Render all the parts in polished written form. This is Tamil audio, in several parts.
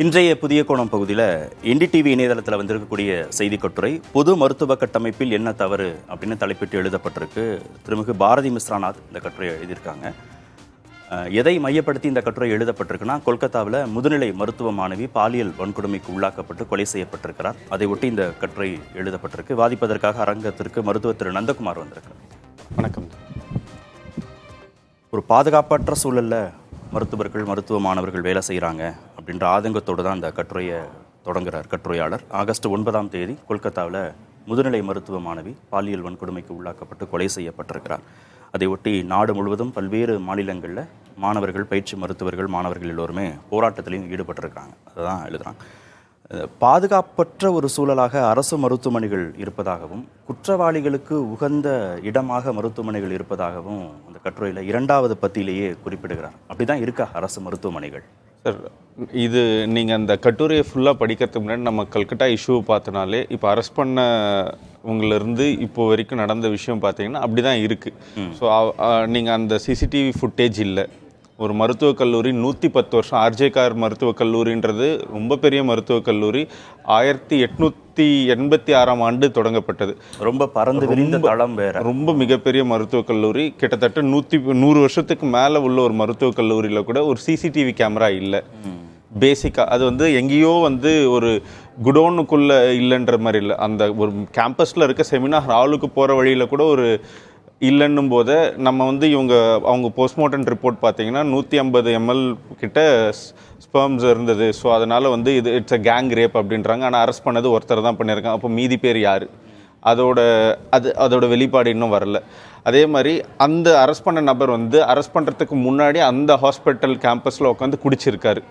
இன்றைய புதிய கோணம் பகுதியில் என்டிடிவி இணையதளத்தில் வந்திருக்கக்கூடிய செய்தி கட்டுரை பொது மருத்துவ கட்டமைப்பில் என்ன தவறு அப்படின்னு தலைப்பிட்டு எழுதப்பட்டிருக்கு. திருமிகு பாரதி மிஸ்ராநாத் இந்த கட்டுரையை எழுதியிருக்காங்க. எதை மையப்படுத்தி இந்த கட்டுரை எழுதப்பட்டிருக்குன்னா, கொல்கத்தாவில் முதுநிலை மருத்துவ மாணவி பாலியல் வன்கொடுமைக்கு உள்ளாக்கப்பட்டு கொலை செய்யப்பட்டிருக்கிறார். அதை ஒட்டி இந்த கட்டுரை எழுதப்பட்டிருக்கு. வாதிப்பதற்காக அரங்கத்திற்கு மருத்துவர் திரு நந்தகுமார் வந்திருக்கிறார். வணக்கம். ஒரு பாதுகாப்பற்ற சூழலில் மருத்துவர்கள் மருத்துவ மாணவர்கள் வேலை செய்கிறாங்க அப்படின்ற ஆதங்கத்தோடு தான் அந்த கட்டுரையை தொடங்குகிறார் கட்டுரையாளர். ஆகஸ்ட் 9 கொல்கத்தாவில் முதுநிலை மருத்துவ மாணவி பாலியல் வன்கொடுமைக்கு உள்ளாக்கப்பட்டு கொலை செய்யப்பட்டிருக்கிறார். அதை ஒட்டி நாடு முழுவதும் பல்வேறு மாநிலங்களில் மாணவர்கள், பயிற்சி மருத்துவர்கள், மாணவர்கள் எல்லோருமே போராட்டத்திலையும் ஈடுபட்டிருக்காங்க. அதை தான் எழுதுகிறாங்க. பாதுகாப்பற்ற ஒரு சூழலாக அரசு மருத்துவமனைகள் இருப்பதாகவும், குற்றவாளிகளுக்கு உகந்த இடமாக மருத்துவமனைகள் இருப்பதாகவும் அந்த கட்டுரையில் 2வது பத்தியிலேயே குறிப்பிடுகிறார். அப்படி தான் இருக்கா அரசு மருத்துவமனைகள்? சார், இது நீங்கள் அந்த கட்டுரையை ஃபுல்லாக படிக்கிறதுக்கு முன்னாடி நம்ம கல்கட்டா இஷ்யூவை பார்த்தனாலே, இப்போ அரெஸ்ட் பண்ணவங்களிருந்து இப்போ வரைக்கும் நடந்த விஷயம் பார்த்தீங்கன்னா அப்படி தான் இருக்குது. ஸோ நீங்கள் அந்த சிசிடிவி ஃபுட்டேஜ் இல்லை. ஒரு மருத்துவக் கல்லூரி 110 வருஷம், ஆர்ஜேகார் மருத்துவக் கல்லூரின்றது ரொம்ப பெரிய மருத்துவக் கல்லூரி. 1886 தொடங்கப்பட்டது. ரொம்ப பறந்து விரிந்த தளம் வேற. ரொம்ப மிகப்பெரிய மருத்துவக் கல்லூரி. கிட்டத்தட்ட 100 வருஷத்துக்கு மேலே உள்ள ஒரு மருத்துவக் கல்லூரியில் கூட ஒரு சிசிடிவி கேமரா இல்லை. பேசிக்காக அது எங்கேயோ ஒரு குடோனுக்குள்ளே இல்லைன்ற மாதிரி இல்லை. அந்த ஒரு கேம்பஸில் இருக்க செமினார் ஹாலுக்கு போகிற வழியில் கூட ஒரு இல்லைன்னும் போது நம்ம அவங்க போஸ்ட்மார்ட்டம் ரிப்போர்ட் பார்த்தீங்கன்னா 150 ml கிட்ட ஸ்பெர்ம்ஸ் இருந்தது. ஸோ அதனால் இது இட்ஸ் அ கேங் ரேப் அப்படின்றாங்க. ஆனால் அரெஸ்ட் பண்ணது ஒருத்தர் தான் பண்ணியிருக்காங்க. அப்போ மீதி பேர் யார்? அதோட வெளிப்பாடு இன்னும் வரல. அதே மாதிரி அந்த அரெஸ்ட் பண்ண நபர் அரெஸ்ட் பண்ணுறதுக்கு முன்னாடி அந்த ஹாஸ்பிட்டல் கேம்பஸில் உட்காந்து குடிச்சிருக்காரு.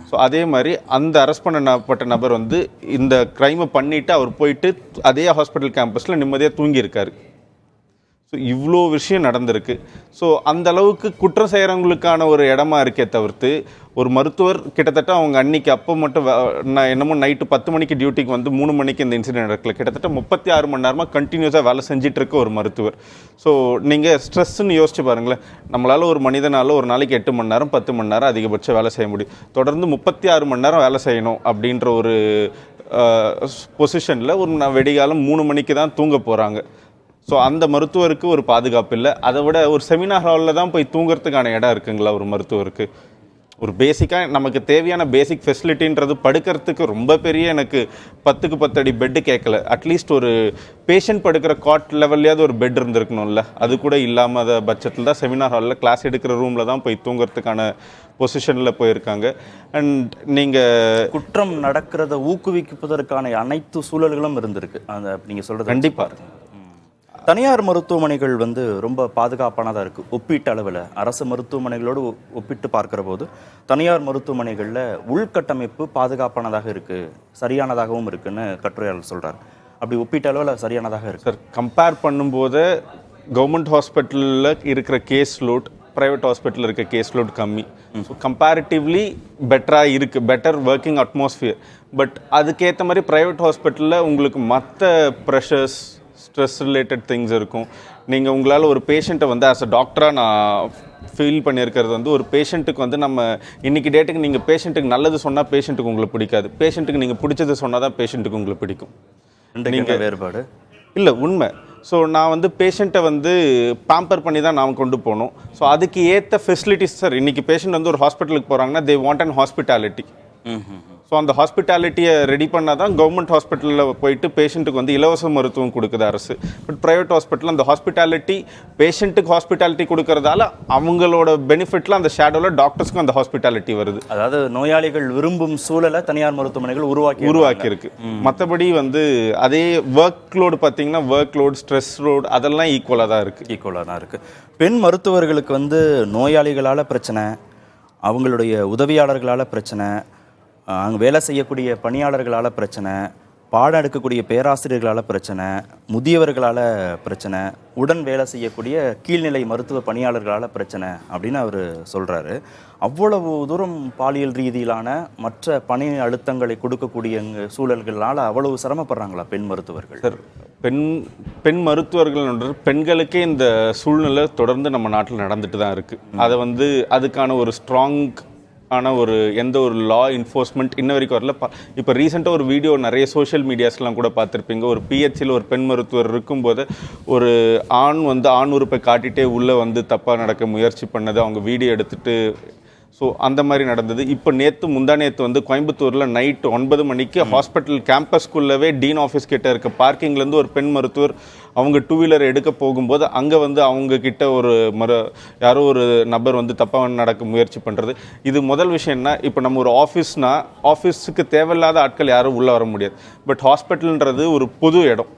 ஸோ அதே மாதிரி அந்த அரெஸ்ட் பண்ணப்பட்ட நபர் இந்த கிரைமை பண்ணிவிட்டு அவர் போயிட்டு அதே ஹாஸ்பிட்டல் கேம்பஸில் நிம்மதியாக தூங்கியிருக்காரு. ஸோ இவ்வளோ விஷயம் நடந்திருக்கு. ஸோ அந்த அளவுக்கு குற்றம் செய்கிறவங்களுக்கான ஒரு இடமா இருக்கே தவிர்த்து, ஒரு மருத்துவர் கிட்டத்தட்ட அவங்க அன்னைக்கு அப்போ மட்டும் என்னமோ நைட்டு 10 மணிக்கு டியூட்டிக்கு 3 மணிக்கு இந்த இன்சிடென்ட் நடக்கல. கிட்டத்தட்ட 36 மணி நேரமாக கண்டினியூஸாக வேலை செஞ்சுட்டு இருக்க ஒரு மருத்துவர். ஸோ நீங்கள் ஸ்ட்ரெஸ்ன்னு யோசிச்சு பாருங்களேன். நம்மளால் ஒரு மனிதனால் ஒரு நாளைக்கு 8 மணி நேரம் 10 மணி நேரம் அதிகபட்சம் வேலை செய்ய முடியும். தொடர்ந்து 36 மணி நேரம் வேலை செய்யணும் அப்படின்ற ஒரு பொசிஷனில் ஒரு வெடிகாலம் 3 மணிக்கு தான் தூங்க போகிறாங்க. ஸோ அந்த மருத்துவருக்கு ஒரு பாதுகாப்பு இல்லை. அதை விட ஒரு செமினார் ஹாலில் தான் போய் தூங்குறதுக்கான இடம் இருக்குங்களா ஒரு மருத்துவருக்கு? ஒரு பேசிக்காக நமக்கு தேவையான பேசிக் ஃபெசிலிட்டின்றது படுக்கிறதுக்கு ரொம்ப பெரிய எனக்கு 10க்கு 10 அடி பெட்டு கேட்கல. அட்லீஸ்ட் ஒரு பேஷண்ட் படுக்கிற காட் லெவல்லையாவது ஒரு பெட் இருந்திருக்கணும்ல. அது கூட இல்லாமல் பட்சத்தில் தான் செமினார் ஹாலில் கிளாஸ் எடுக்கிற ரூமில் தான் போய் தூங்குறதுக்கான பொசிஷனில் போயிருக்காங்க. அண்ட் நீங்கள் குற்றம் நடக்கிறத ஊக்குவிப்பதற்கான அனைத்து சூழல்களும் இருந்திருக்கு. அந்த நீங்கள் சொல்கிறது கண்டிப்பாக. தனியார் மருத்துவமனைகள் ரொம்ப பாதுகாப்பானதாக இருக்குது ஒப்பீட்டு அளவில். அரசு மருத்துவமனைகளோடு ஒப்பிட்டு பார்க்குற போது தனியார் மருத்துவமனைகளில் உள்கட்டமைப்பு பாதுகாப்பானதாக இருக்குது, சரியானதாகவும் இருக்குன்னு கட்டுரையாளர் சொல்கிறார். அப்படி ஒப்பீட்டு அளவில் சரியானதாக இருக்குது சார். கம்பேர் பண்ணும்போது கவர்மெண்ட் ஹாஸ்பிட்டலில் இருக்கிற கேஸ் லோட், ப்ரைவேட் ஹாஸ்பிட்டலில் இருக்க கேஸ் லோட் கம்மி. ஸோ கம்பேரிட்டிவ்லி பெட்டராக இருக்குது, பெட்டர் ஒர்க்கிங் அட்மாஸ்ஃபியர். பட் அதுக்கேற்ற மாதிரி ப்ரைவேட் ஹாஸ்பிட்டலில் உங்களுக்கு மற்ற ப்ரெஷர்ஸ், ஸ்ட்ரெஸ் ரிலேட்டட் திங்ஸ் இருக்கும். நீங்கள் உங்களால் ஒரு பேஷண்ட்டை ஆஸ் அ டாக்டராக நான் ஃபீல் பண்ணியிருக்கிறது ஒரு பேஷண்ட்டுக்கு நம்ம இன்றைக்கி டேட்டுக்கு நீங்கள் பேஷண்ட்டுக்கு நல்லது சொன்னால் பேஷண்ட்டுக்கு உங்களுக்கு பிடிக்காது. பேஷண்ட்டுக்கு நீங்கள் பிடிச்சது சொன்னால் தான் பேஷண்ட்டுக்கு உங்களுக்கு பிடிக்கும். நீங்கள் வேறுபாடு இல்லை, உண்மை. ஸோ நான் பேஷண்ட்டை பேம்பர் பண்ணி தான் நாம் கொண்டு போகணும். ஸோ அதுக்கு ஏற்ற ஃபெசிலிட்டிஸ் சார். இன்றைக்கி பேஷண்ட் ஒரு ஹாஸ்பிட்டலுக்கு போகிறாங்கன்னா they want and hospitality. So அந்த ஹாஸ்பிட்டாலிட்டியை ரெடி பண்ணால் தான் கவர்மெண்ட் ஹாஸ்பிட்டலில் போயிட்டு பேஷண்ட்டுக்கு இலவச மருத்துவம் கொடுக்குது அரசு. பட் ப்ரைவேட் ஹாஸ்பிட்டலில் அந்த ஹாஸ்பிட்டாலிட்டி பேஷண்ட்டுக்கு ஹாஸ்பிட்டாலிட்டி கொடுக்கறதால அவங்களோட பெனிஃபிட்டில் அந்த ஷேடோவில் டாக்டர்ஸ்க்கும் அந்த ஹாஸ்பிட்டாலிட்டி வருது. அதாவது நோயாளிகள் விரும்பும் சூழலை தனியார் மருத்துவமனைகள் உருவாக்கியிருக்கு. மற்றபடி அதே ஒர்க் லோடு பார்த்தீங்கன்னா ஒர்க் லோடு, ஸ்ட்ரெஸ் லோடு அதெல்லாம் ஈக்குவலாக தான் இருக்குது. பெண் மருத்துவர்களுக்கு நோயாளிகளால் பிரச்சனை, அவங்களுடைய உதவியாளர்களால் பிரச்சனை, அங்கே வேலை செய்யக்கூடிய பணியாளர்களால் பிரச்சனை, பாடம் எடுக்கக்கூடிய பேராசிரியர்களால் பிரச்சனை, முதியவர்களால் பிரச்சனை, உடன் வேலை செய்யக்கூடிய கீழ்நிலை மருத்துவ பணியாளர்களால் பிரச்சனை அப்படின்னு அவர் சொல்கிறாரு. அவ்வளவு தூரம் பாலியல் ரீதியிலான மற்ற பணி அழுத்தங்களை கொடுக்கக்கூடிய சூழல்களால் அவ்வளவு சிரமப்படுறாங்களா பெண் மருத்துவர்கள்? சார், பெண் மருத்துவர்கள் பெண்களுக்கே இந்த சூழ்நிலை தொடர்ந்து நம்ம நாட்டில் நடந்துட்டு தான் இருக்குது. அதை அதுக்கான ஒரு ஸ்ட்ராங் ஆன எந்த ஒரு லா என்ஃபோர்ஸ்மெண்ட் இன்ன வரைக்கும் வரல. இப்போ ரீசெண்டாக ஒரு வீடியோ நிறைய சோஷியல் மீடியாஸ்லாம் கூட பார்த்துருப்பீங்க. ஒரு பிஹெச்சியில் ஒரு பெண் மருத்துவர் இருக்கும்போது ஒரு ஆண் உறுப்பை காட்டிகிட்டே உள்ளே தப்பாக நடக்க முயற்சி பண்ணது அவங்க வீடியோ எடுத்துகிட்டு, ஸோ அந்த மாதிரி நடந்தது. இப்போ முந்தா நேற்று கோயம்புத்தூரில் நைட்டு 9 மணிக்கு ஹாஸ்பிட்டல் கேம்பஸ்குள்ளவே டீன் ஆஃபீஸ் கிட்ட இருக்க பார்க்கிங்லேருந்து ஒரு பெண் மருத்துவர் அவங்க 2 வீலர் எடுக்க போகும்போது அங்கே அவங்க கிட்ட யாரோ ஒரு நபர் தப்பாக நடக்க முயற்சி பண்ணுறது. இது முதல் விஷயம்னா, இப்போ நம்ம ஒரு ஆஃபீஸுக்கு தேவையில்லாத ஆட்கள் யாரும் உள்ளே வர முடியாது. பட் ஹாஸ்பிட்டல்ன்றது ஒரு பொது இடம்,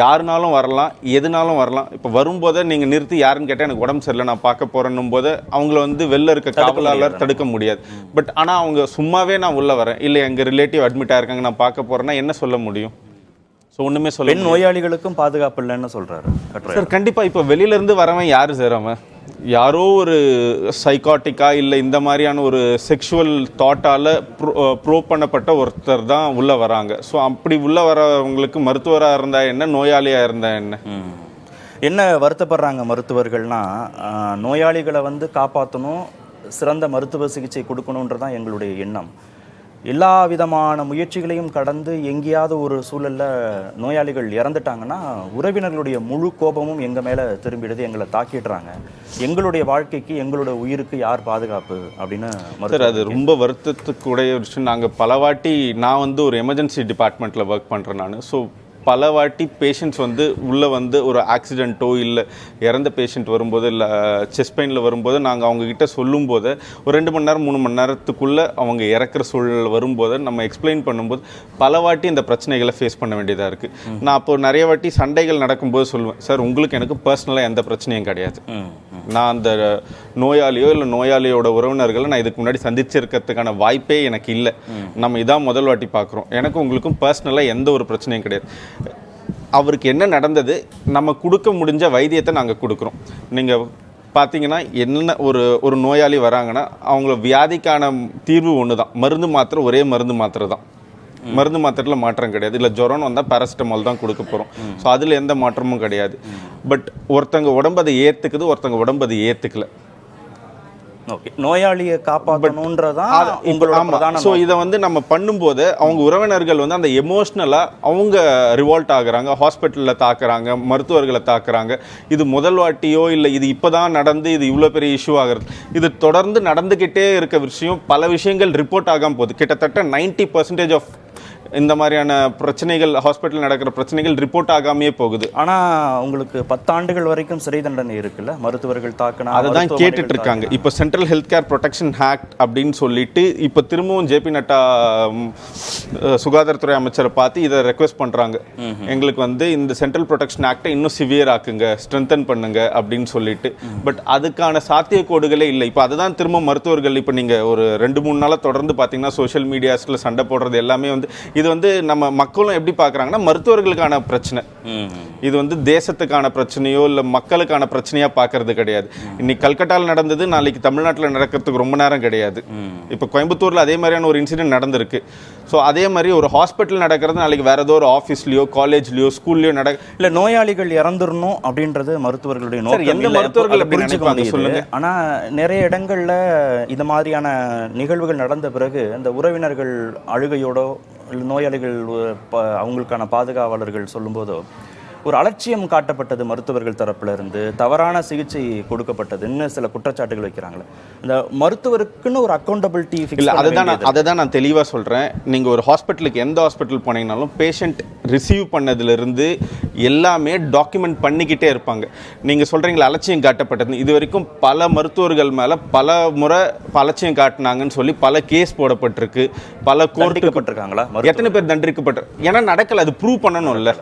யாருனாலும் வரலாம், எதுனாலும் வரலாம். இப்போ வரும்போதே நீங்கள் நிறுத்தி யாருன்னு கேட்டால் எனக்கு உடம்பு சரியில்லை நான் பார்க்க போகிறேன்னும் போது அவங்கள வெளில இருக்க காவலாளர் தடுக்க முடியாது. பட் ஆனால் அவங்க சும்மாவே நான் உள்ளே வரேன், இல்லை எங்கள் ரிலேட்டிவ் அட்மிட் ஆயிருக்காங்க நான் பார்க்க போகிறேன்னா என்ன சொல்ல முடியும்? ஸோ ஒன்றுமே சொல்ல. பெண் நோயாளிகளுக்கும் பாதுகாப்பு இல்லைன்னு சொல்கிறாரு சார். கண்டிப்பாக இப்போ வெளியிலேருந்து வரவன் யார் சார்? அவன் யாரோ ஒரு சைக்காட்டிக்கா இல்லை இந்த மாதிரியான ஒரு செக்ஷுவல் தாட்டால் ப்ரூவ் பண்ணப்பட்ட ஒருத்தர் தான் உள்ளே வராங்க. ஸோ அப்படி உள்ளே வரவங்களுக்கு மருத்துவராக இருந்தால் என்ன, நோயாளியாக இருந்தால் என்ன வருத்தப்படுறாங்க மருத்துவர்கள்னா, நோயாளிகளை காப்பாற்றணும், சிறந்த மருத்துவ சிகிச்சை கொடுக்கணுன்றதான் எங்களுடைய எண்ணம். எல்லா விதமான முயற்சிகளையும் கடந்து எங்கேயாவது ஒரு சூழலில் நோயாளிகள் இறந்துட்டாங்கன்னா உறவினர்களுடைய முழு கோபமும் எங்கள் மேலே திரும்பிடுது, எங்களை தாக்கிடுறாங்க. எங்களுடைய வாழ்க்கைக்கு எங்களோட உயிருக்கு யார் பாதுகாப்பு அப்படின்னு. சார், அது ரொம்ப வருத்தத்துக்குடைய விஷயம். நாங்கள் பலவாட்டி நான் ஒரு எமர்ஜென்சி டிபார்ட்மெண்ட்டில் ஒர்க் பண்ணுறேன் நான். ஸோ பல வாட்டி பேஷண்ட்ஸ் உள்ளே ஒரு ஆக்சிடெண்ட்டோ இல்லை இறந்த பேஷண்ட் வரும்போது இல்லை செஸ்ட் பெயினில் வரும்போது நாங்கள் அவங்கக்கிட்ட சொல்லும்போது ஒரு 2 மணி நேரம் 3 மணி நேரத்துக்குள்ளே அவங்க இறக்குற சூழல் வரும்போது நம்ம எக்ஸ்பிளைன் பண்ணும்போது பல வாட்டி இந்த பிரச்சனைகளை ஃபேஸ் பண்ண வேண்டியதாக இருக்குது. நான் அப்போது நிறைய வாட்டி சண்டைகள் நடக்கும்போது சொல்லுவேன், சார் உங்களுக்கு எனக்கு பர்சனலாக எந்த பிரச்சனையும் கிடையாது. நான் அந்த நோயாளியோ இல்லை நோயாளியோட உறவினர்களை நான் இதுக்கு முன்னாடி சந்திச்சிருக்கிறதுக்கான வாய்ப்பே எனக்கு இல்லை. நம்ம இதான் முதல் வாட்டி பார்க்குறோம். எனக்கும் உங்களுக்கும் பர்சனலாக எந்த ஒரு பிரச்சனையும் கிடையாது. அவருக்கு என்ன நடந்தது, நம்ம கொடுக்க முடிஞ்ச வைத்தியத்தை நாங்கள் கொடுக்குறோம். நீங்கள் பார்த்தீங்கன்னா என்ன ஒரு நோயாளி வராங்கன்னா அவங்கள வியாதிக்கான தீர்வு ஒன்று தான், மருந்து மாத்திரை, ஒரே மருந்து மாத்திரை தான். மருந்து மாத்திரையில் மாற்றம் கிடையாது. இல்லை ஜுரம்னு வந்தால் பேராசிட்டமால் தான் கொடுக்க போகிறோம். ஸோ அதில் எந்த மாற்றமும் கிடையாது. பட் ஒருத்தங்க உடம்பு அதை ஏற்றுக்குது, ஒருத்தங்க உடம்பு அதை ஏற்றுக்கல. ஓகே, நோயாளியை காப்பாற்றணுன்றதான் உங்களோட பிரதான. ஸோ இதை நம்ம பண்ணும்போது அவங்க உறவினர்கள் அந்த எமோஷ்னலாக அவங்க ரிவால்ட் ஆகுறாங்க, ஹாஸ்பிட்டலில் தாக்குறாங்க, மருத்துவர்களை தாக்குறாங்க. இது முதல் வாட்டியோ இல்லை இது இப்போ தான் நடந்து இது இவ்வளோ பெரிய இஷ்யூ ஆகிறது. இது தொடர்ந்து நடந்துக்கிட்டே இருக்க விஷயம். பல விஷயங்கள் ரிப்போர்ட் ஆகாமல் போகுது. கிட்டத்தட்ட 90% ஆஃப் இந்த மாதிரியான பிரச்சனைகள், ஹாஸ்பிட்டல் நடக்கிற பிரச்சனைகள் ரிப்போர்ட் ஆகாமையே போகுது. ஆனால் உங்களுக்கு 10 ஆண்டுகள் வரைக்கும் சிறை தண்டனை இருக்குல்ல மருத்துவர்கள் தாக்கினா. அதை தான் கேட்டுட்டு இருக்காங்க. இப்போ central health care protection act அப்படின்னு சொல்லிட்டு இப்போ திரும்பவும் ஜேபி நட்டா சுகாதாரத்துறை அமைச்சரை பார்த்து இதை ரெக்வெஸ்ட் பண்ணுறாங்க. எங்களுக்கு இந்த சென்ட்ரல் ப்ரொடெக்ஷன் ஆக்டை இன்னும் சிவியர் ஆக்குங்க, ஸ்ட்ரென்தன் பண்ணுங்க அப்படின்னு சொல்லிட்டு. பட் அதுக்கான சாத்தியக்கூடுகளே இல்லை. இப்போ அதுதான் திரும்ப மருத்துவர்கள் இப்போ நீங்கள் ஒரு 2-3 நாளாக தொடர்ந்து பார்த்தீங்கன்னா சோஷியல் மீடியாஸில் சண்டை போடுறது எல்லாமே இது நம்ம மக்களும் எப்படி பார்க்குறாங்கன்னா மருத்துவர்களுக்கான பிரச்சனை. இது தேசத்துக்கான பிரச்சனையோ இல்லை மக்களுக்கான பிரச்சனையாக பார்க்கறது கிடையாது. இன்னைக்கு கல்கட்டாவில் நடந்தது நாளைக்கு தமிழ்நாட்டில் நடக்கிறதுக்கு ரொம்ப நேரம் கிடையாது. இப்போ கோயம்புத்தூரில் அதே மாதிரியான ஒரு இன்சிடென்ட் நடந்திருக்கு. ஸோ அதே மாதிரி ஒரு ஹாஸ்பிட்டல் நடக்கிறது நாளைக்கு வேற ஏதோ ஒரு ஆஃபீஸ்லையோ காலேஜ்லையோ ஸ்கூல்லையோ இல்லை நோயாளிகள் இறந்துடணும் அப்படின்றது மருத்துவர்களுடைய நோக்கம். எந்த மருத்துவர்களை புரிஞ்சுப்பாங்க சொல்லுங்க. ஆனால் நிறைய இடங்களில் இந்த மாதிரியான நிகழ்வுகள் நடந்த பிறகு இந்த உறவினர்கள் அழுகையோடோ இல்லை நோயாளிகள் அவங்களுக்கான பாதுகாவலர்கள் சொல்லும்போதோ ஒரு அலட்சியம் காட்டப்பட்டது மருத்துவர்கள் தரப்புல இருந்து, தவறான சிகிச்சை கொடுக்கப்பட்டதுன்னு சில குற்றச்சாட்டுகள் வைக்கிறாங்களே. இந்த மருத்துவருக்குன்னு ஒரு அக்கௌண்டபிலிட்டி இல்லை, அதை தான் நான் தெளிவாக சொல்கிறேன். நீங்கள் ஒரு ஹாஸ்பிட்டலுக்கு எந்த ஹாஸ்பிட்டல் போனீங்கனாலும் பேஷண்ட் ரிசீவ் பண்ணதுலேருந்து எல்லாமே டாக்குமெண்ட் பண்ணிக்கிட்டே இருப்பாங்க. நீங்கள் சொல்கிறீங்களா அலட்சியம் காட்டப்பட்டது, இது வரைக்கும் பல மருத்துவர்கள் மேலே பல முறை அலட்சியம் காட்டினாங்கன்னு சொல்லி பல கேஸ் போடப்பட்டிருக்கு, பல கோர்ட்டுப்பட்டிருக்காங்களா? எத்தனை பேர் தண்டிக்கப்பட்டு? ஏன்னா நடக்கலை, அது ப்ரூவ் பண்ணணும் இல்லை.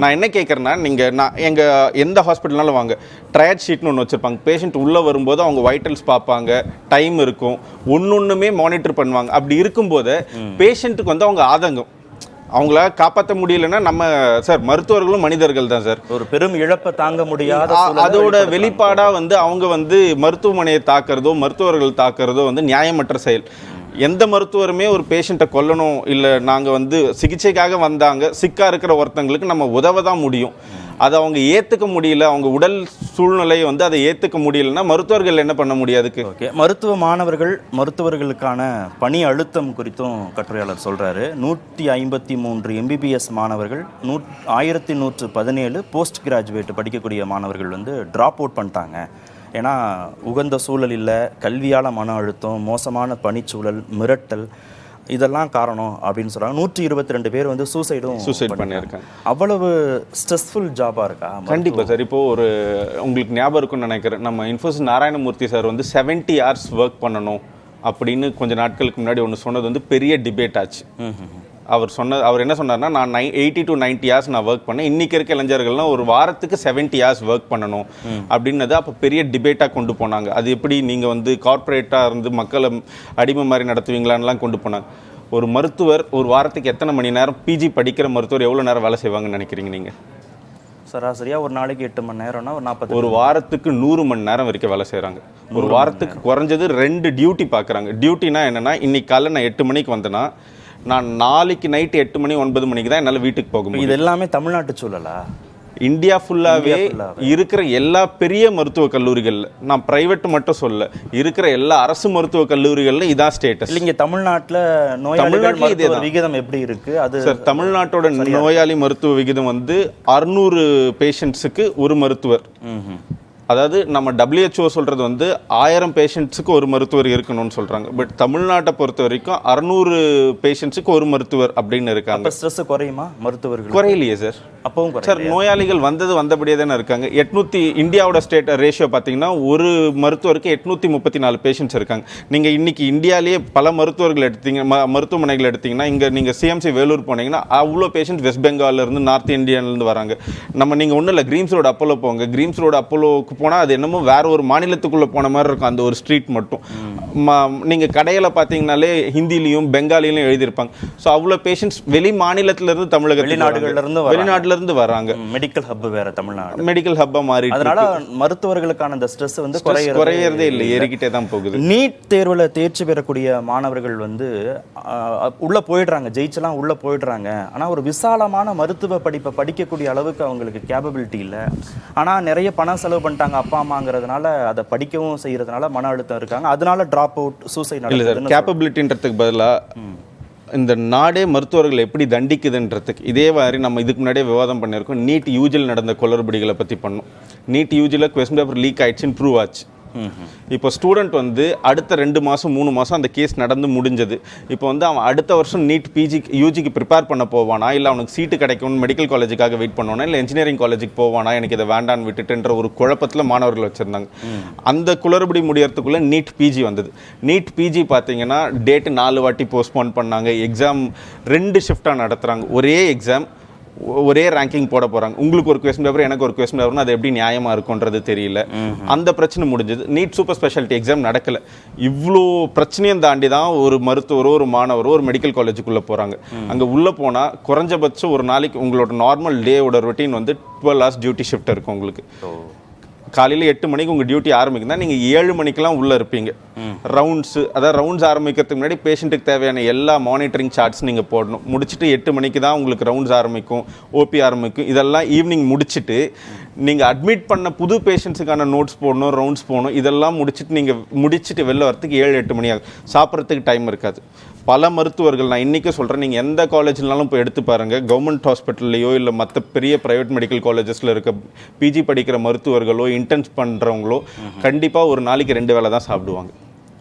நான் என்ன கேட்குறேன்னா, நான் எங்கள் எந்த ஹாஸ்பிட்டல்னாலும் வாங்க, ட்ரையட் ஷீட்னு ஒன்று வச்சுருப்பாங்க. பேஷண்ட் உள்ளே வரும்போது அவங்க வைட்டல்ஸ் பார்ப்பாங்க, டைம் இருக்கும், ஒன்றுமே மானிட்டர் பண்ணுவாங்க. அப்படி இருக்கும்போது பேஷண்ட்டுக்கு அவங்க ஆதங்கம், அவங்கள காப்பாற்ற முடியலன்னா நம்ம சார் மருத்துவர்களும் மனிதர்கள் தான் சார். ஒரு பெரும் இழப்பை தாங்க முடியாத அதோட வெளிப்பாடாக அவங்க மருத்துவமனையை தாக்குறதோ மருத்துவர்கள் தாக்குறதோ நியாயமற்ற செயல். எந்த மருத்துவருமே ஒரு பேஷண்ட்டை கொல்லணும் இல்லை, நாங்கள் சிகிச்சைக்காக வந்தாங்க, சிக்காக இருக்கிற ஒருத்தங்களுக்கு நம்ம உதவ தான் முடியும். அதை அவங்க ஏற்றுக்க முடியல, அவங்க உடல் சூழ்நிலையை வந்து அதை ஏற்றுக்க முடியலன்னா மருத்துவர்கள் என்ன பண்ண முடியாதுக்கு? ஓகே, மருத்துவ மாணவர்கள் மருத்துவர்களுக்கான பணி அழுத்தம் குறித்தும் கட்டுரையாளர் சொல்கிறாரு. 153 எம்பிபிஎஸ் மாணவர்கள் 1117 போஸ்ட் கிராஜுவேட் படிக்கக்கூடிய மாணவர்கள் வந்து ட்ராப் அவுட் பண்ணிட்டாங்க. ஏன்னா உகந்த சூழல் இல்லை, கல்வியால் மன அழுத்தம், மோசமான பணிச்சூழல், மிரட்டல், இதெல்லாம் காரணம் அப்படின்னு சொல்கிறாங்க. 122 பேர் வந்து சூசைட் பண்ணியிருக்காங்க. அவ்வளவு ஸ்ட்ரெஸ்ஃபுல் ஜாபாக இருக்கா? கண்டிப்பாக சார். இப்போது ஒரு உங்களுக்கு ஞாபகம் இருக்குன்னு நினைக்கிறேன், நம்ம இன்ஃபோசிஸ் நாராயணமூர்த்தி சார் வந்து 70 hours ஒர்க் பண்ணணும் அப்படின்னு கொஞ்சம் நாட்களுக்கு முன்னாடி ஒன்று சொன்னது வந்து பெரிய டிபேட் ஆச்சு. அவர் என்ன சொன்னார்னா, நான் 80 to 90 hours நான் ஒர்க் பண்ணேன், இன்றைக்கி இருக்க இளைஞர்கள்லாம் ஒரு வாரத்துக்கு 70 hours ஒர்க் பண்ணணும் அப்படின்னது அப்போ பெரிய டிபேட்டாக கொண்டு போனாங்க. அது எப்படி நீங்கள் வந்து கார்ப்பரேட்டாக இருந்து மக்களை அடிமை மாதிரி நடத்துவீங்களான்லாம் கொண்டு போனாங்க. ஒரு மருத்துவர் ஒரு வாரத்துக்கு எத்தனை மணி நேரம், பிஜி படிக்கிற மருத்துவர் எவ்வளோ நேரம் வேலை செய்வாங்கன்னு நினைக்கிறீங்க நீங்கள்? சராசரியாக ஒரு நாளைக்கு 8 மணி நேரம்னா ஒரு 40. ஒரு வாரத்துக்கு 100 மணி நேரம் வரைக்கும் வேலை செய்கிறாங்க. ஒரு வாரத்துக்கு குறைஞ்சது 2 டியூட்டி பார்க்குறாங்க. டியூட்டினா என்னென்னா, இன்னைக்கு காலைல நான் 8 மணிக்கு வந்தேன்னா நான் நாளைக்கு நைட்டு 8 மணி 9 மணிக்கு தான் என்னால் வீட்டுக்கு போக முடியும். இது எல்லாமே தமிழ்நாட்டு சூழலா? இந்தியா ஃபுல்லாகவே இருக்கிற எல்லா பெரிய மருத்துவக் கல்லூரிகளில், நான் ப்ரைவேட் மட்டும் சொல்ல, இருக்கிற எல்லா அரசு மருத்துவக் கல்லூரிகளில் இதான் ஸ்டேட்டஸ். இல்லைங்க, தமிழ்நாட்டில் நோயாளிகள் விகிதம் எப்படி இருக்கு? அது சார், தமிழ்நாட்டோட நோயாளி மருத்துவ விகிதம் வந்து 600 பேஷண்ட்ஸுக்கு ஒரு மருத்துவர். அதாவது நம்ம WHO சொல்கிறது வந்து 1000 பேஷண்ட்ஸுக்கு ஒரு மருத்துவர் இருக்கணும்னு சொல்கிறாங்க. பட் தமிழ்நாட்டை பொறுத்த வரைக்கும் 600 பேஷண்ட்ஸுக்கு ஒரு மருத்துவர் அப்படின்னு இருக்காங்க. ஸ்ட்ரெஸ் குறையுமா மருத்துவர்கள்? குறையிலையே சார். அப்பவும் சார், நோயாளிகள் வந்தபடியே தானே இருக்காங்க. இந்தியாவோட ஸ்டேட் ரேஷியோ பார்த்தீங்கன்னா ஒரு மருத்துவருக்கு 834 பேஷண்ட்ஸ் இருக்காங்க. நீங்கள் இன்னைக்கு இந்தியாவிலேயே பல மருத்துவர்கள் மருத்துவமனைகள் எடுத்தீங்கன்னா, இங்கே நீங்கள் சிஎம்சி வேலூர் போனீங்கன்னா அவ்வளோ பேஷண்ட்ஸ் வெஸ்ட் பெங்கால்லேருந்து நார்த் இந்தியாவிலேருந்து வராங்க. நீங்கள் ஒன்றும் இல்லை, கிரீம்ஸ் ரோடு அப்போலோ போங்க. கிரீம்ஸ் ரோடு அப்போலோக்கு போனால் அது என்னமோ வேற ஒரு மாநிலத்துக்குள்ளே போன மாதிரி இருக்கும் அந்த ஒரு ஸ்ட்ரீட் மட்டும். நீங்கள் கடையில் பார்த்தீங்கன்னாலே ஹிந்திலையும் பெங்காலிலையும் எழுதியிருப்பாங்க. ஸோ அவ்வளோ பேஷண்ட்ஸ் வெளி மாநிலத்திலிருந்து வெளிநாட்டிலிருந்து வராங்க. மெடிக்கல் ஹப் வேற, தமிழ்நாடு மெடிக்கல் ஹப்பாக மாறி, அதனால மருத்துவர்களுக்கான அந்த ஸ்ட்ரெஸ் வந்து குறையறதே இல்லை, ஏறிக்கிட்டே தான் போகுது. நீட் தேர்வில் தேர்ச்சி பெறக்கூடிய மாணவர்கள் வந்து உள்ளே போயிடுறாங்க, ஜெயிச்செல்லாம் உள்ளே போயிடுறாங்க. ஆனால் ஒரு விசாலமான மருத்துவ படிப்பை படிக்கக்கூடிய அளவுக்கு அவங்களுக்கு கேப்பபிலிட்டி இல்லை. ஆனால் நிறைய பணம் செலவு பண்ணிட்டாங்க அப்பா அம்மாங்கிறதுனால, அதை படிக்கவும் செய்யறதுனால மன அழுத்தம் இருக்காங்க. அதனால ட்ராப் அவுட், சூசைட் நடக்குது. கேப்பபிலிட்டின்றதுக்கு பதிலாக இந்த நாடே மருத்துவர்கள் எப்படி தண்டிக்குதுன்றதுக்கு இதே மாதிரி நம்ம இதுக்கு முன்னாடியே விவாதம் பண்ணியிருக்கோம். நீட் யூஜியில் நடந்த குளறுபடிகளை பற்றி பண்ணோம். நீட் யூஜியில் கொஸ்டின் பேப்பர் லீக் ஆயிடுச்சுன்னு ப்ரூவ் ஆச்சு. இப்போ ஸ்டூடெண்ட் வந்து அடுத்த 2 மாதம் 3 மாதம் அந்த கேஸ் நடந்து முடிஞ்சது. இப்போ வந்து அவன் அடுத்த வருஷம் நீட் யூஜிக்கு ப்ரிப்பேர் பண்ண போவானா, இல்லை அவனுக்கு சீட்டு கிடைக்கும்னு மெடிக்கல் காலேஜுக்காக வெயிட் பண்ணுவானா, இல்லை இன்ஜினியரிங் காலேஜுக்கு போவானா, எனக்கு இதை வேண்டான்னு விட்டுட்டுன்ற ஒரு குழப்பத்தில் மாணவர்கள் வச்சுருந்தாங்க. அந்த குளறுபடி முடியறதுக்குள்ளே நீட் பிஜி வந்தது. நீட் பிஜி பார்த்தீங்கன்னா டேட்டு 4 வாட்டி போஸ்ட்போன் பண்ணாங்க. எக்ஸாம் 2 ஷிஃப்டாக நடத்துகிறாங்க. ஒரே எக்ஸாம், ஒரே ரேங்கிங் போட போகிறாங்க. உங்களுக்கு ஒரு கொஸ்டின் பேப்பர், எனக்கு ஒரு கொஸ்டின் பேப்பர்னு அது எப்படி நியாயமாக இருக்கும்ன்றது தெரியல. அந்த பிரச்சனை முடிஞ்சது. நீட் சூப்பர் ஸ்பெஷாலிட்டி எக்ஸாம் நடக்கலை. இவ்வளோ பிரச்சனையும் தாண்டி தான் ஒரு மருத்துவரோ ஒரு மாணவரோ ஒரு மெடிக்கல் காலேஜுக்குள்ளே போகிறாங்க. அங்கே உள்ளே போனால் குறைஞ்சபட்சம் ஒரு நாளைக்கு உங்களோட நார்மல் டேவோட ரொட்டீன் வந்து 12 hours டியூட்டி ஷிஃப்ட் இருக்கும். உங்களுக்கு காலையில் 8 மணிக்கு உங்கள் டியூட்டி ஆரம்பிக்குதுன்னா நீங்கள் 7 மணிக்கெலாம் உள்ளே இருப்பீங்க. ரவுண்ட்ஸ் ஆரம்பிக்கிறதுக்கு முன்னாடி பேஷண்ட்டுக்கு தேவையான எல்லா மானிட்டரிங் சார்ட்ஸ் நீங்கள் போடணும். முடிச்சுட்டு 8 மணிக்கு தான் உங்களுக்கு ரவுண்ட்ஸ் ஆரம்பிக்கும், ஓபி ஆரம்பிக்கும். இதெல்லாம் ஈவினிங் முடிச்சுட்டு நீங்கள் அட்மிட் பண்ண புது பேஷண்ட்ஸுக்கான நோட்ஸ் போடணும், ரவுண்ட்ஸ் போகணும். இதெல்லாம் முடிச்சுட்டு வெளில வரத்துக்கு 7-8 மணி ஆகும். சாப்பிட்றதுக்கு டைம் இருக்காது. பல மருத்துவர்கள், நான் இன்றைக்கி சொல்கிறேன், நீங்கள் எந்த காலேஜ்னாலும் போய் எடுத்து பாருங்கள், கவர்மெண்ட் ஹாஸ்பிட்டல்லையோ இல்லை மற்ற பெரிய ப்ரைவேட் மெடிக்கல் காலேஜஸில் இருக்க பிஜி படிக்கிற மருத்துவர்களோ இன்டர்ன்ஸ் பண்ணுறவங்களோ கண்டிப்பாக ஒரு நாளைக்கு 2 வேளை தான் சாப்பிடுவாங்க.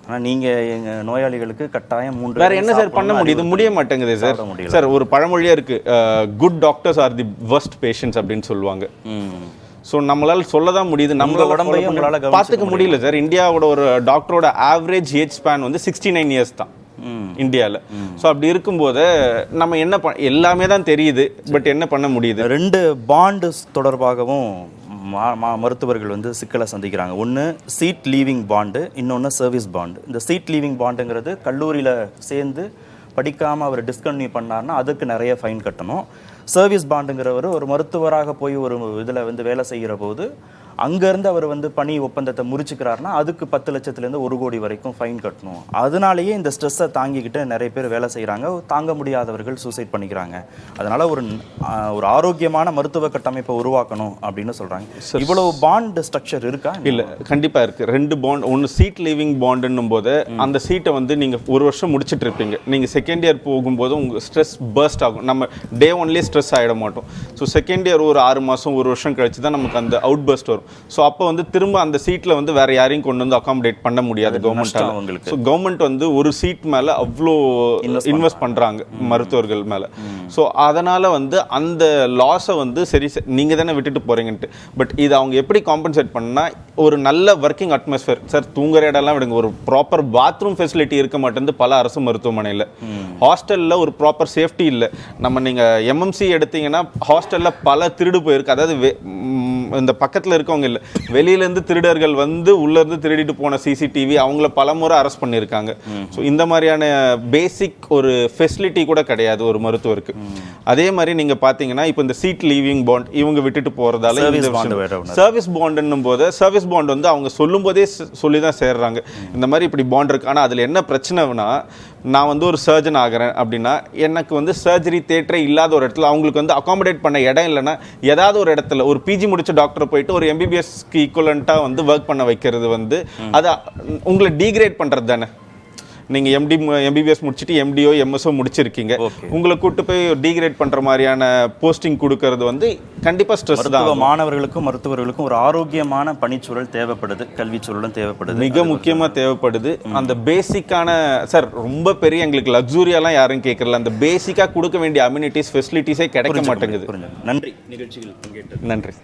ஆனால் நீங்கள் எங்கள் நோயாளிகளுக்கு கட்டாயம் 3 வேறு என்ன சார் பண்ண முடியுது? முடிய மாட்டேங்குது சார். சார், ஒரு பழமொழியாக இருக்குது, குட் டாக்டர்ஸ் ஆர் தி வர்ஸ்ட் பேஷண்ட்ஸ் அப்படின்னு சொல்லுவாங்க. ஸோ நம்மளால் சொல்ல தான் முடியுது, நம்மளோட உடம்பையும் நம்மளால் பார்த்துக்க முடியல சார். இந்தியாவோட ஒரு டாக்டரோட ஆவரேஜ் ஏஜ் ஸ்பேன் வந்து 69 years தான் இந்தியாவில். ஸோ அப்படி இருக்கும்போது நம்ம என்ன எல்லாமே தான் தெரியுது, பட் என்ன பண்ண முடியுது? 2 பாண்டு தொடர்பாகவும் மருத்துவர்கள் வந்து சிக்கலை சந்திக்கிறாங்க. ஒன்று சீட் லீவிங் பாண்டு, இன்னொன்று சர்வீஸ் பாண்டு. இந்த சீட் லீவிங் பாண்டுங்கிறது கல்லூரியில் சேர்ந்து படிக்காமல் அவர் டிஸ்கன்டினியூ பண்ணார்னா அதுக்கு நிறைய ஃபைன் கட்டணும். சர்வீஸ் பாண்டுங்கிறவர் ஒரு மருத்துவராக போய் ஒரு இதில் வந்து வேலை செய்கிற போது அங்கேருந்து அவர் வந்து பணி ஒப்பந்தத்தை முறிச்சுக்கிறாருன்னா அதுக்கு 10 லட்சத்துலேருந்து 1 கோடி வரைக்கும் ஃபைன் கட்டணும். அதனாலேயே இந்த ஸ்ட்ரெஸ்ஸை தாங்கிக்கிட்டு நிறைய பேர் வேலை செய்கிறாங்க. தாங்க முடியாதவர்கள் சூசைட் பண்ணிக்கிறாங்க. அதனால ஒரு ஆரோக்கியமான மருத்துவ கட்டமைப்பை உருவாக்கணும் அப்படின்னு சொல்கிறாங்க. இவ்வளவு பாண்ட் ஸ்ட்ரக்சர் இருக்கா? இல்லை, கண்டிப்பாக இருக்குது. 2 பாண்ட். ஒன்று சீட் லீவிங் பாண்டுன்னும் போது அந்த சீட்டை வந்து நீங்கள் 1 வருஷம் முடிச்சுட்டு இருப்பீங்க. நீங்கள் செகண்ட் இயர் போகும்போது உங்கள் ஸ்ட்ரெஸ் பர்ஸ்ட் ஆகும். நம்ம டே ஒன்லேயே ஸ்ட்ரெஸ் ஆகிட மாட்டோம். ஸோ செகண்ட் இயர் ஒரு 6 மாதம் 1 வருஷம் கழிச்சு தான் நமக்கு அந்த அவுட் பர்ஸ்ட் வரும். ஸோ அப்போ வந்து திரும்ப அந்த சீட்டில் வந்து வேறு யாரையும் கொண்டு வந்து அகாமடேட் பண்ண முடியாது கவர்மெண்ட்டால். ஸோ கவர்மெண்ட் வந்து ஒரு சீட் மேலே அவ்வளோ இன்வெஸ்ட் பண்ணுறாங்க மருத்துவர்கள் மேலே. ஸோ அதனால் வந்து அந்த லாஸை வந்து சரி நீங்கள் தானே விட்டுட்டு போகிறீங்கன்ட்டு. பட் இது அவங்க எப்படி காம்பன்சேட் பண்ணால் ஒரு நல்ல ஒர்க்கிங் அட்மாஸ்பியர். சார் தூங்குற இடம்லாம் விடுங்க, ஒரு ப்ராப்பர் பாத்ரூம் ஃபெசிலிட்டி இருக்க மாட்டேங்குது பல அரசு மருத்துவமனையில். ஹாஸ்டலில் ஒரு ப்ராப்பர் சேஃப்டி இல்லை. நம்ம நீங்கள் எம்எம்சி எடுத்தீங்கன்னா ஹாஸ்டலில் பல திருடு போயிருக்கு. அதாவது இந்த பக்கத்தில் இருக்கவங்க இல்லை, வெளியிலேருந்து திருடர்கள் வந்து உள்ளேருந்து திருடிட்டு போன சிசிடிவி அவங்கள பல முறை அரெஸ்ட் பண்ணியிருக்காங்க. ஸோ இந்த மாதிரியான பேசிக் ஒரு ஃபெசிலிட்டி கூட கிடையாது ஒரு மருத்துவருக்கு. அதே மாதிரி நீங்கள் பார்த்தீங்கன்னா இப்போ இந்த சீட் லீவிங் பாண்ட் இவங்க விட்டுட்டு போகிறதால சர்வீஸ் பாண்டுன்னும் போது சர்வீஸ் பாண்ட் வந்து அவங்க சொல்லும் போதே சொல்லி தான் சேர்றாங்க இந்த மாதிரி இப்படி பாண்ட் இருக்கு. ஆனால் அதில் என்ன பிரச்சனைனா, நான் வந்து ஒரு சர்ஜன் ஆகிறேன் அப்படின்னா எனக்கு வந்து சர்ஜரி தேட்டரே இல்லாத ஒரு இடத்துல அவங்களுக்கு வந்து அகாமடேட் பண்ண இடம் இல்லைன்னா ஏதாவது ஒரு இடத்துல ஒரு பிஜி முடிச்ச டாக்டர் போயிட்டு ஒரு எம்பிபிஎஸ்க்கு ஈக்குவலண்ட்டாக வந்து ஒர்க் பண்ண வைக்கிறது வந்து அதை உங்களை டீக்ரேட் பண்ணுறது தானே. நீங்கள் எம்பிபிஎஸ் முடிச்சுட்டு எம்டிஓ எம்எஸ்ஓ முடிச்சிருக்கீங்க, உங்களை கூட்டு போய் டீக்ரேட் பண்ணுற மாதிரியான போஸ்டிங் கொடுக்கறது வந்து கண்டிப்பாக ஸ்ட்ரெஸ் தான். மாணவர்களுக்கும் மருத்துவர்களுக்கும் ஒரு ஆரோக்கியமான பணிச்சூழல் தேவைப்படுது, கல்விச்சூழலும் தேவைப்படுது, மிக முக்கியமாக தேவைப்படுது. அந்த பேசிக்கான சார் ரொம்ப பெரிய எங்களுக்கு லக்ஸூரியாலாம் யாரும் கேட்கறல, அந்த பேசிக்காக கொடுக்க வேண்டிய அம்யூனிட்டிஸ் ஃபெசிலிட்டிஸே கிடைக்க மாட்டேங்குது. நன்றி நிகழ்ச்சிகள் பங்கேற்று. நன்றி.